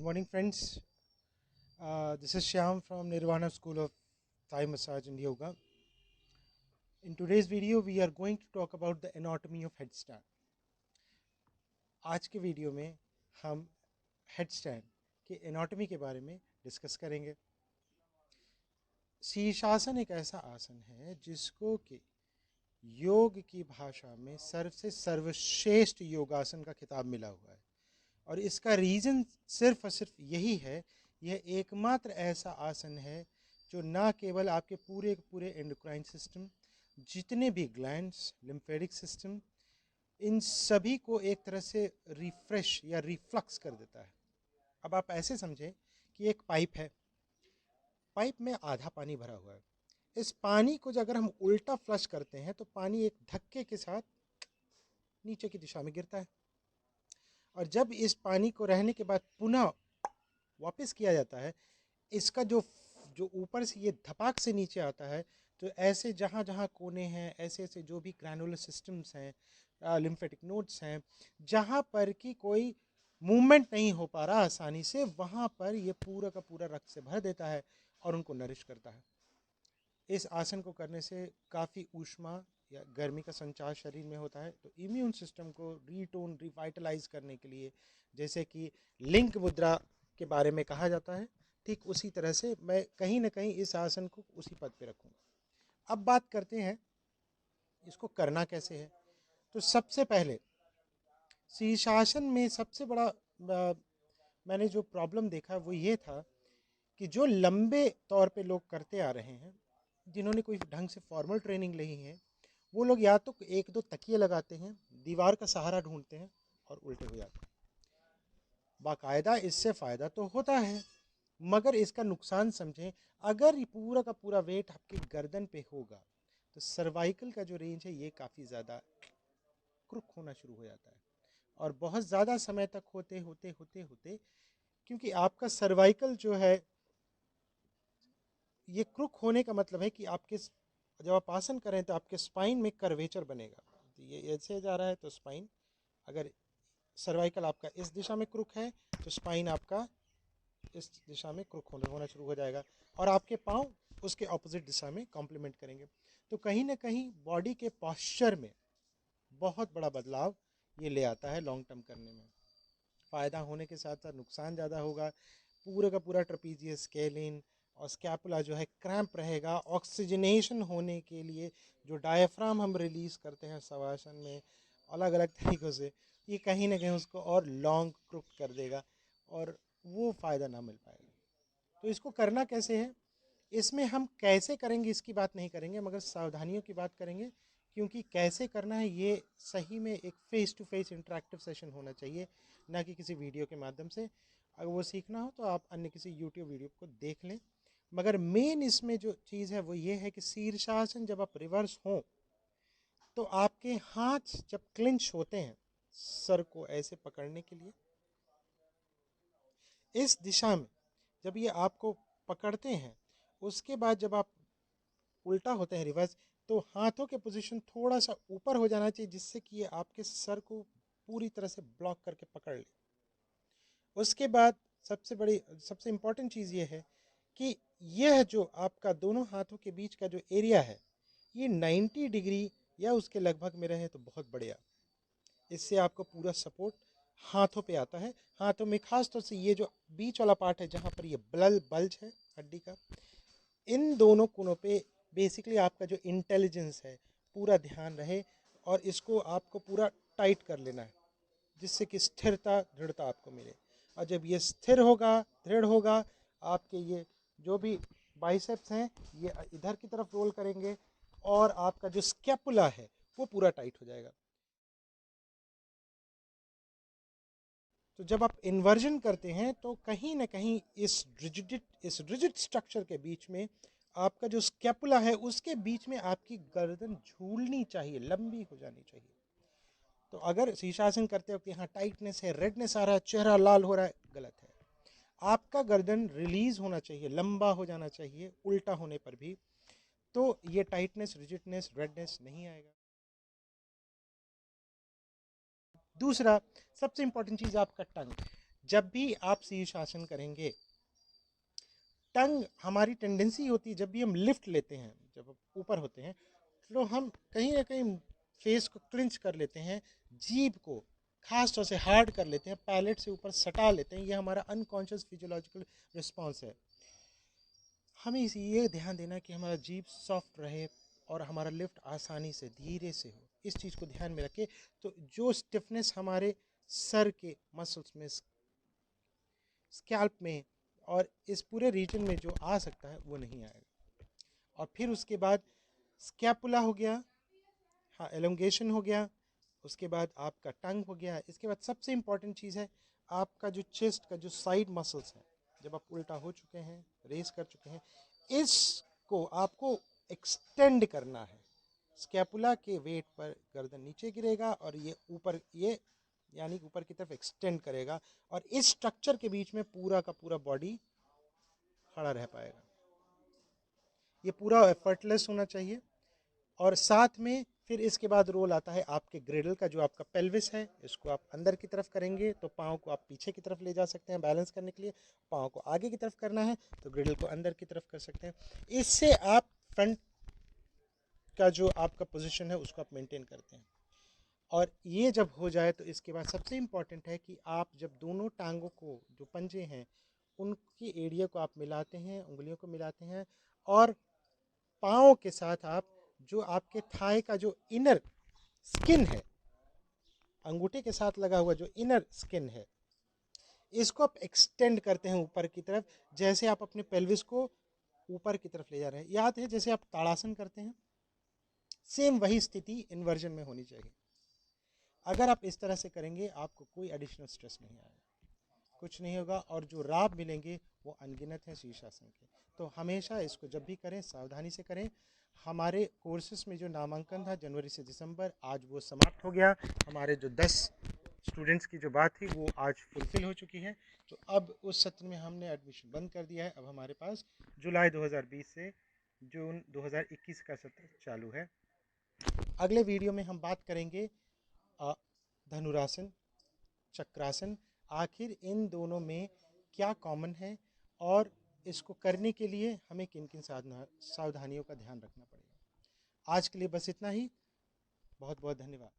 morning, friends. This is Shyam from Nirvana School of Thai Massage and Yoga. In today's video, we are going to talk about the anatomy of headstand. आज के video में हम headstand के anatomy के बारे में discuss करेंगे। शीर्षासन एक ऐसा आसन है जिसको कि योग की भाषा में सर्व से सर्वश्रेष्ठ योगासन का खिताब मिला हुआ है, और इसका रीज़न सिर्फ और सिर्फ यही है, यह एकमात्र ऐसा आसन है जो ना केवल आपके पूरे पूरे एंडोक्राइन सिस्टम, जितने भी ग्लैंड्स, लिम्फेटिक सिस्टम, इन सभी को एक तरह से रिफ्रेश या रिफ्लक्स कर देता है। अब आप ऐसे समझें कि एक पाइप है, पाइप में आधा पानी भरा हुआ है। इस पानी को अगर हम उल्टा फ्लश करते हैं तो पानी एक धक्के के साथ नीचे की दिशा में गिरता है, और जब इस पानी को रहने के बाद पुनः वापस किया जाता है, इसका जो ऊपर से ये धपाक से नीचे आता है, तो ऐसे जहाँ जहाँ कोने हैं, ऐसे ऐसे जो भी ग्रैनुलर सिस्टम्स हैं, लिम्फेटिक नोड्स हैं, जहाँ पर कि कोई मूवमेंट नहीं हो पा रहा आसानी से, वहाँ पर ये पूरा का पूरा रक्त से भर देता है और उनको नरिश करता है। इस आसन को करने से काफ़ी ऊष्मा या गर्मी का संचार शरीर में होता है, तो इम्यून सिस्टम को रीटोन रिवाइटलाइज करने के लिए, जैसे कि लिंक मुद्रा के बारे में कहा जाता है, ठीक उसी तरह से मैं कहीं ना कहीं इस आसन को उसी पद पे रखूँगा। अब बात करते हैं इसको करना कैसे है। तो सबसे पहले शीर्षासन में सबसे बड़ा मैंने जो प्रॉब्लम देखा वो ये था कि जो लंबे तौर पे लोग करते आ रहे हैं, जिन्होंने कोई ढंग से फॉर्मल ट्रेनिंग ली है, वो लोग या तो एक दो तकिए लगाते हैं, दीवार का सहारा ढूंढते हैं और उल्टे हो जाते हैं। बाकायदा इससे फ़ायदा तो होता है, मगर इसका नुकसान समझें, अगर ये पूरा का पूरा वेट आपकी गर्दन पे होगा तो सर्वाइकल का जो रेंज है ये काफ़ी ज़्यादा क्रुक होना शुरू हो जाता है, और बहुत ज़्यादा समय तक होते होते होते होते, क्योंकि आपका सर्वाइकल जो है, ये क्रुक होने का मतलब है कि आपके जब आप आसन करें तो आपके स्पाइन में कर्वेचर बनेगा। तो ये ऐसे जा रहा है तो स्पाइन, अगर सर्वाइकल आपका इस दिशा में क्रुक है तो स्पाइन आपका इस दिशा में क्रुक होना शुरू हो जाएगा, और आपके पाँव उसके ऑपोजिट दिशा में कॉम्प्लीमेंट करेंगे। तो कहीं ना कहीं बॉडी के पॉस्चर में बहुत बड़ा बदलाव ये ले आता है। लॉन्ग टर्म करने में फ़ायदा होने के साथ साथ नुकसान ज़्यादा होगा। पूरे का पूरा ट्रपीजियस, स्केलिन और स्कैपुला जो है क्रैम्प रहेगा। ऑक्सीजनेशन होने के लिए जो डायफ्राम हम रिलीज़ करते हैं शवासन में अलग अलग तरीक़ों से, ये कहीं ना कहीं उसको और लॉन्ग क्रुक कर देगा और वो फ़ायदा ना मिल पाएगा। तो इसको करना कैसे है, इसमें हम कैसे करेंगे इसकी बात नहीं करेंगे, मगर सावधानियों की बात करेंगे, क्योंकि कैसे करना है ये सही में एक face to face interactive session होना चाहिए, ना कि किसी वीडियो के माध्यम से। अगर वो सीखना हो तो आप अन्य किसी यूट्यूब वीडियो को देख लें, मगर मेन इसमें जो चीज़ है वो ये है कि शीर्षासन जब आप रिवर्स हों तो आपके हाथ जब क्लिंच होते हैं सर को ऐसे पकड़ने के लिए, इस दिशा में जब ये आपको पकड़ते हैं, उसके बाद जब आप उल्टा होते हैं रिवर्स, तो हाथों के पोजीशन थोड़ा सा ऊपर हो जाना चाहिए, जिससे कि ये आपके सर को पूरी तरह से ब्लॉक करके पकड़ ले। उसके बाद सबसे इम्पॉर्टेंट चीज़ ये है कि यह जो आपका दोनों हाथों के बीच का जो एरिया है, ये 90 डिग्री या उसके लगभग में रहे तो बहुत बढ़िया। इससे आपको पूरा सपोर्ट हाथों पे आता है। हाथों में खास तौर से ये जो बीच वाला पार्ट है, जहाँ पर ये बल्ज है हड्डी का, इन दोनों कोनों पे बेसिकली आपका जो इंटेलिजेंस है पूरा ध्यान रहे, और इसको आपको पूरा टाइट कर लेना है, जिससे कि स्थिरता, दृढ़ता आपको मिले। और जब ये स्थिर होगा, दृढ़ होगा, आपके ये जो भी बाइसेप्स हैं ये इधर की तरफ रोल करेंगे, और आपका जो स्कैपुला है वो पूरा टाइट हो जाएगा। तो जब आप इन्वर्जन करते हैं तो कहीं ना कहीं इस रिजिड स्ट्रक्चर के बीच में आपका जो स्कैपुला है उसके बीच में आपकी गर्दन झूलनी चाहिए, लंबी हो जानी चाहिए। तो अगर शीर्षासन करते वक्त यहाँ टाइटनेस है, रेडनेस आ रहा है, चेहरा लाल हो रहा है, गलत है। आपका गर्दन रिलीज होना चाहिए, लंबा हो जाना चाहिए उल्टा होने पर भी, तो ये टाइटनेस, रिजिडनेस, रेडनेस नहीं आएगा। दूसरा सबसे इंपॉर्टेंट चीज़ आपका टंग। जब भी आप शीर्षासन करेंगे, टंग हमारी टेंडेंसी होती है जब भी हम लिफ्ट लेते हैं, जब ऊपर होते हैं तो हम कहीं ना कहीं फेस को क्लिंच कर लेते हैं, जीभ को खास तौर से हार्ड कर लेते हैं, पैलेट से ऊपर सटा लेते हैं। ये हमारा अनकॉन्शियस फिजियोलॉजिकल रिस्पॉन्स है। हमें ये ध्यान देना कि हमारा जीभ सॉफ्ट रहे और हमारा लिफ्ट आसानी से धीरे से हो, इस चीज़ को ध्यान में रखें। तो जो स्टिफनेस हमारे सर के मसल्स में, स्कैल्प में और इस पूरे रीजन में जो आ सकता है वो नहीं आएगा। और फिर उसके बाद स्कैपुला हो गया, हाँ एलोंगेशन हो गया, उसके बाद आपका टंग हो गया। इसके बाद सबसे इम्पॉर्टेंट चीज़ है आपका जो चेस्ट का जो साइड मसल्स है, जब आप उल्टा हो चुके हैं, रेस कर चुके हैं, इसको आपको एक्सटेंड करना है। स्कैपुला के वेट पर गर्दन नीचे गिरेगा और ये ऊपर, ये यानी ऊपर की तरफ एक्सटेंड करेगा और इस स्ट्रक्चर के बीच में पूरा का पूरा बॉडी खड़ा रह पाएगा। ये पूरा एफर्टलेस होना चाहिए। और साथ में फिर इसके बाद रोल आता है आपके ग्रेडल का, जो आपका पेल्विस है, इसको आप अंदर की तरफ करेंगे तो पाँव को आप पीछे की तरफ ले जा सकते हैं बैलेंस करने के लिए। पाँव को आगे की तरफ करना है तो ग्रेडल को अंदर की तरफ कर सकते हैं। इससे आप फ्रंट का जो आपका पोजीशन है उसको आप मेंटेन करते हैं। और ये जब हो जाए तो इसके बाद सबसे इम्पॉर्टेंट है कि आप जब दोनों टांगों को, जो पंजे हैं, उनकी एरिया को आप मिलाते हैं, उंगलियों को मिलाते हैं और पाँव के साथ आप जो आपके थाई का जो इनर स्किन है, अंगूठे के साथ लगा हुआ जो इनर स्किन है, इसको आप एक्सटेंड करते हैं ऊपर की तरफ, जैसे आप अपने पेल्विस को ऊपर की तरफ ले जा रहे हैं। याद है जैसे आप ताड़ासन करते हैं, सेम वही स्थिति इन्वर्जन में होनी चाहिए। अगर आप इस तरह से करेंगे आपको कोई एडिशनल स्ट्रेस नहीं आएगा, कुछ नहीं होगा, और जो लाभ मिलेंगे वो अनगिनत हैं शीर्षासन के। तो हमेशा इसको जब भी करें सावधानी से करें। हमारे कोर्सेज में जो नामांकन था जनवरी से दिसंबर, आज वो समाप्त हो गया। हमारे जो 10 स्टूडेंट्स की जो बात थी वो आज फुलफिल हो चुकी है। तो अब उस सत्र में हमने एडमिशन बंद कर दिया है। अब हमारे पास जुलाई 2020 से जून 2021 का सत्र चालू है। अगले वीडियो में हम बात करेंगे धनुरासन, चक्रासन, आखिर इन दोनों में क्या कॉमन है और इसको करने के लिए हमें किन किन सावधानियों का ध्यान रखना पड़ेगा। आज के लिए बस इतना ही। बहुत बहुत धन्यवाद।